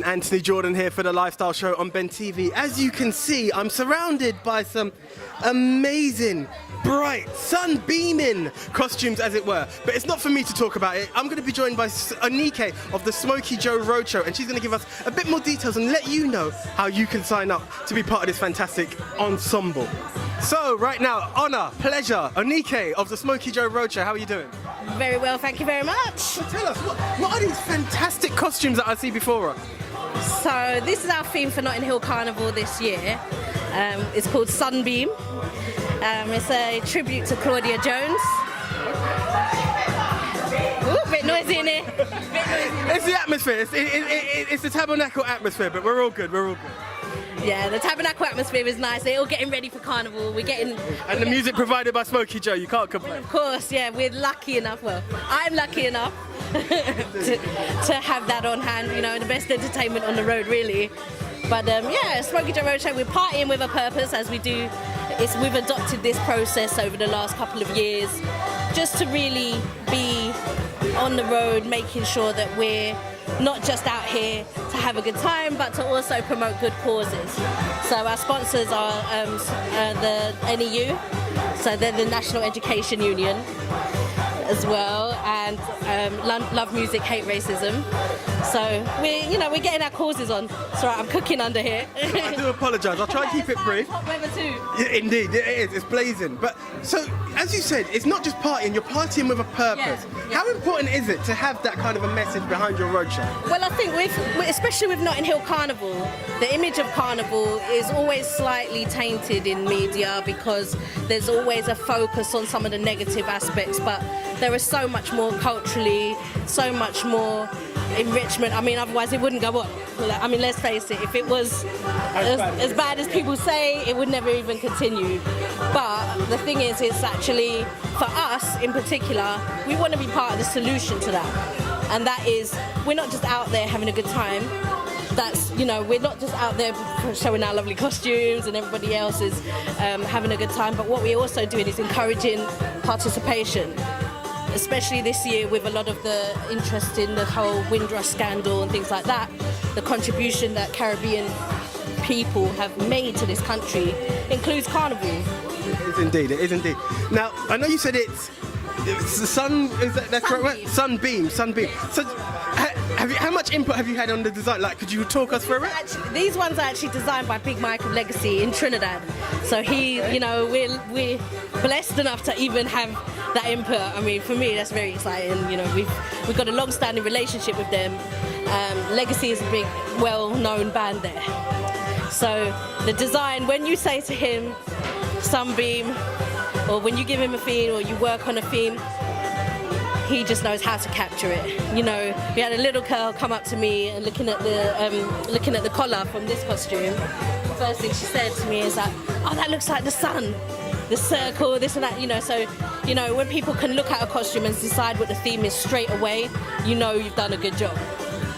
and Anthony Jordan here for the Lifestyle Show on Ben TV. As you can see, I'm surrounded by some amazing, bright, sun-beaming costumes, as it were. But it's not for me to talk about it. I'm going to be joined by Onike of the Smokey Roadshow, and she's going to give us a bit more details and let you know how you can sign up to be part of this fantastic ensemble. So, right now, honour, pleasure, Onike of the Smokey Roadshow. How are you doing? Very well, thank you very much. So tell us, what are these fantastic costumes that I see before us? So this is our theme for Notting Hill Carnival this year. It's called Sunbeam. It's a tribute to Claudia Jones. Ooh, a bit noisy in here. It's the atmosphere. It's the tabernacle atmosphere, but we're all good. We're all good. Yeah, the tabernacle atmosphere is nice. They're all getting ready for Carnival. And the music provided by Smokey Joe. You can't complain. Of course, yeah. We're lucky enough. Well, I'm lucky enough to have that on hand. You know, and the best entertainment on the road, really. But yeah, Smokey Joe Roadshow. We're partying with a purpose, as we do. We've adopted this process over the last couple of years, just to really be on the road, making sure that we're not just out here to have a good time, but to also promote good causes. So our sponsors are the NEU, so they're the National Education Union as well, and Love Music, Hate Racism. So we're getting our causes on. It's right, I'm cooking under here. I do apologise. I'll try and keep it brief. Hot weather too. Yeah, indeed, it is. It's blazing. But so, as you said, it's not just partying. You're partying with a purpose. Yeah. How important is it to have that kind of a message behind your roadshow? Well, I think especially with Notting Hill Carnival, the image of Carnival is always slightly tainted in media because there's always a focus on some of the negative aspects, but there is so much more culturally, so much more enrichment. I mean, otherwise it wouldn't go on. I mean, let's face it, if it was as bad as people say, it would never even continue. But the thing is, it's actually, for us in particular, we want to be part of the solution to that. And that is, we're not just out there having a good time. We're not just out there showing our lovely costumes and everybody else is having a good time, but what we're also doing is encouraging participation. Especially this year with a lot of the interest in the whole Windrush scandal and things like that, the contribution that Caribbean people have made to this country includes Carnival. It is indeed, it is indeed. Now, I know you said it's the sun, is that correct word? Sunbeam. So, how much input have you had on the design? Like, could you talk us through it? These ones are actually designed by Big Mike of Legacy in Trinidad. So we're blessed enough to even have that input. I mean, for me, that's very exciting. You know, we've got a long-standing relationship with them. Legacy is a big, well-known band there. So the design, when you say to him, Sunbeam, or when you give him a theme or you work on a theme, he just knows how to capture it. You know, we had a little girl come up to me and looking at the collar from this costume. The first thing she said to me is that, "Oh, that looks like the sun, the circle, this and that." You know, so when people can look at a costume and decide what the theme is straight away, you know you've done a good job.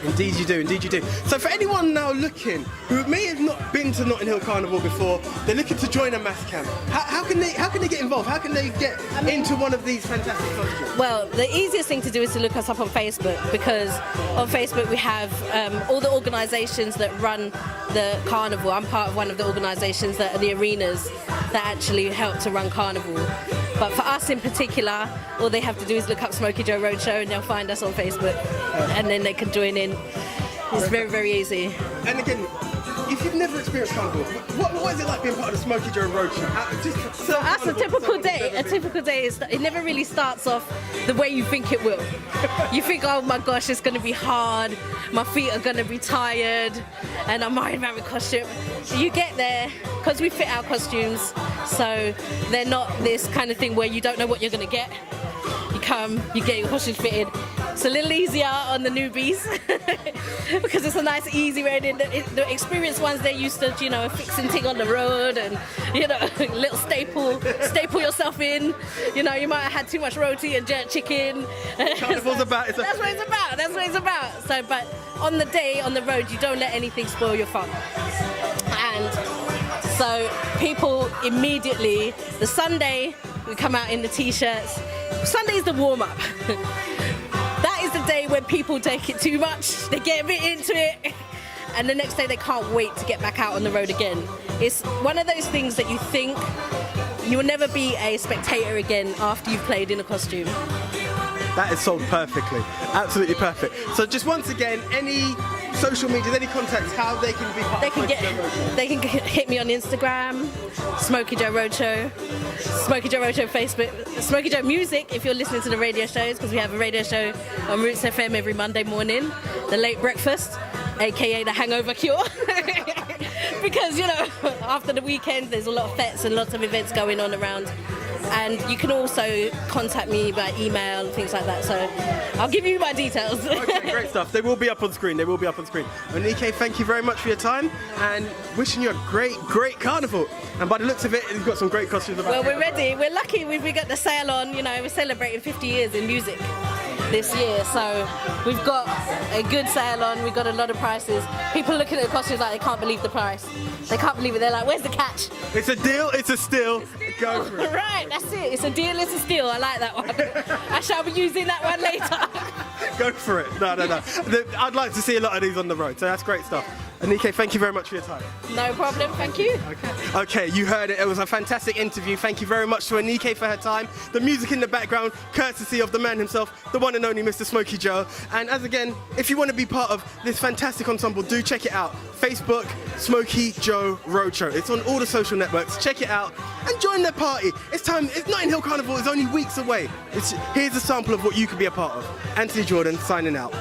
Indeed you do, indeed you do. So for anyone now looking who may have not been to Notting Hill Carnival before, they're looking to join a mass camp. How can they get involved? How can they get into one of these fantastic costumes? Well, the easiest thing to do is to look us up on Facebook, because on Facebook we have all the organisations that run the carnival. I'm part of one of the organisations that are the arenas that actually help to run Carnival. But for us in particular, all they have to do is look up Smokey Joe Roadshow and they'll find us on Facebook, and then they can join in. It's very, very easy. And again, if you've never experienced Carnival, what is it like being part of the Smokey Joe Roadshow? So that's a typical day. A typical day is, it never really starts off the way you think it will. You think, oh my gosh, it's going to be hard, my feet are going to be tired, and I'm worried about my costume. You get there, because we fit our costumes, so they're not this kind of thing where you don't know what you're going to get. You come, you get your costumes fitted. It's a little easier on the newbies because it's a nice, easy way. The experienced ones, they're used to, fixing things on the road and, little staple yourself in. You might have had too much roti and jerk chicken. Carnival's about. That's what it's about. That's what it's about. So, but on the day, on the road, you don't let anything spoil your fun. And so people immediately, the Sunday, we come out in the t-shirts. Sunday's the warm-up. That is the day when people take it too much. They get a bit into it. and the next day they can't wait to get back out on the road again. It's one of those things that you think you will never be a spectator again after you've played in a costume. That is sold perfectly, absolutely perfect. So just once again, any social medias, any contacts, how they can be part They of can Smokey Joe Roadshow? they can hit me on Instagram, Smokey Joe Roadshow, Smokey Joe Roadshow Facebook, Smokey Joe Music if you're listening to the radio shows, because we have a radio show on Roots FM every Monday morning, the late breakfast, aka the hangover cure. Because, you know, after the weekend there's a lot of fetes and lots of events going on around. And you can also contact me by email and things like that. So I'll give you my details. Okay, great stuff. They will be up on screen. They will be up on screen. Onike, thank you very much for your time and wishing you a great, great carnival. And by the looks of it, you've got some great costumes about. Well, we're ready. We're lucky. We got the sale on. You know, we're celebrating 50 years in music this year. So we've got a good sale on. We've got a lot of prices. People looking at the costumes like they can't believe the price. They can't believe it. They're like, where's the catch? It's a deal. It's a steal. Go for it. Right, that's it. It's a deal, it's a steal. I like that one. I shall be using that one later. Go for it. No. I'd like to see a lot of these on the road, so that's great stuff. Onike, thank you very much for your time. No problem, thank you. Okay, you heard it. It was a fantastic interview. Thank you very much to Onike for her time. The music in the background, courtesy of the man himself, the one and only Mr. Smokey Joe. And as again, if you want to be part of this fantastic ensemble, do check it out. Facebook, Smokey Joe Roadshow. It's on all the social networks. Check it out and join their party. It's time. It's Notting Hill Carnival is only weeks away. Here's a sample of what you could be a part of. Anthony Jordan signing out.